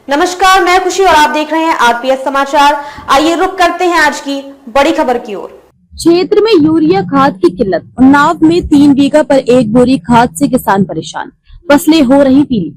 नमस्कार, मैं खुशी और आप देख रहे हैं आरपीएस समाचार। आइए रुक करते हैं आज की बड़ी खबर की ओर। क्षेत्र में यूरिया खाद की किल्लत। उन्नाव में 3 बीघा पर 1 बोरी खाद से किसान परेशान, फसलें हो रही पीली।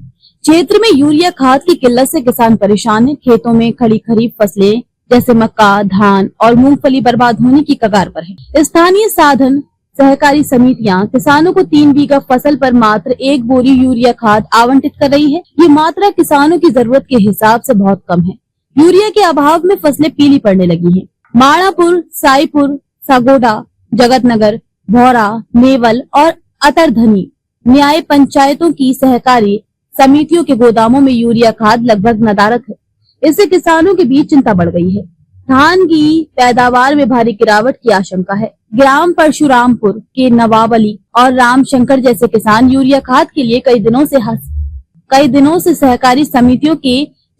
क्षेत्र में यूरिया खाद की किल्लत से किसान परेशान है। खेतों में खड़ी खरीफ फसलें जैसे मक्का, धान और मूंगफली बर्बाद होने की कगार पर है। स्थानीय साधन सहकारी समितियां किसानों को 3 बीघा फसल पर मात्र 1 बोरी यूरिया खाद आवंटित कर रही है। ये मात्रा किसानों की जरूरत के हिसाब से बहुत कम है। यूरिया के अभाव में फसलें पीली पड़ने लगी हैं। माणापुर, साईपुर, सागोडा, जगतनगर, भौरा, नेवल और अतरधनी न्याय पंचायतों की सहकारी समितियों के गोदामों में यूरिया खाद लगभग नदारद है। इससे किसानों के बीच चिंता बढ़ गई है। धान की पैदावार में भारी गिरावट की आशंका है। ग्राम परशुरामपुर के नवाब अली और रामशंकर जैसे किसान यूरिया खाद के लिए कई दिनों से सहकारी समितियों के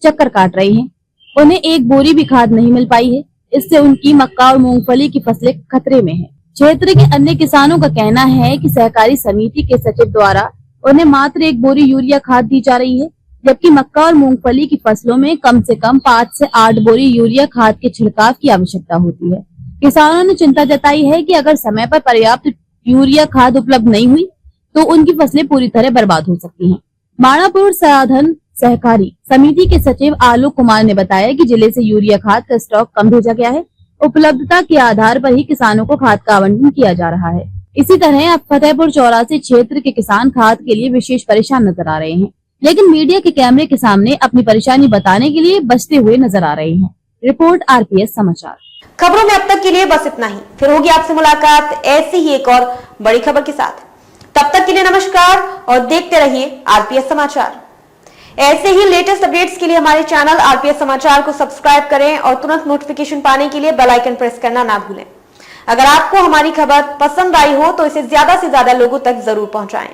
चक्कर काट रहे हैं। उन्हें 1 बोरी भी खाद नहीं मिल पाई है। इससे उनकी मक्का और मूंगफली की फसलें खतरे में हैं। क्षेत्र के अन्य किसानों का कहना है कि सहकारी समिति के सचिव द्वारा उन्हें मात्र 1 बोरी यूरिया खाद दी जा रही है, जबकि मक्का और मूंगफली की फसलों में कम से कम 5 से 8 बोरी यूरिया खाद के छिड़काव की आवश्यकता होती है। किसानों ने चिंता जताई है कि अगर समय पर पर्याप्त यूरिया खाद उपलब्ध नहीं हुई तो उनकी फसलें पूरी तरह बर्बाद हो सकती हैं। माणापुर साधन सहकारी समिति के सचिव आलोक कुमार ने बताया कि जिले से यूरिया खाद का स्टॉक कम भेजा गया है। उपलब्धता के आधार पर ही किसानों को खाद का आवंटन किया जा रहा है। इसी तरह अब फतेहपुर चौरासी क्षेत्र के किसान खाद के लिए विशेष परेशान नजर आ रहे हैं, लेकिन मीडिया के कैमरे के सामने अपनी परेशानी बताने के लिए बचते हुए नजर आ रहे हैं। रिपोर्ट आरपीएस समाचार। खबरों में अब तक के लिए बस इतना ही। फिर होगी आपसे मुलाकात ऐसी ही एक और बड़ी खबर के साथ। तब तक के लिए नमस्कार और देखते रहिए आरपीएस समाचार। ऐसे ही लेटेस्ट अपडेट्स के लिए हमारे चैनल आरपीएस समाचार को सब्सक्राइब करें और तुरंत नोटिफिकेशन पाने के लिए बेल आइकन प्रेस करना ना भूलें। अगर आपको हमारी खबर पसंद आई हो तो इसे ज्यादा से ज्यादा लोगों तक जरूर पहुंचाएं।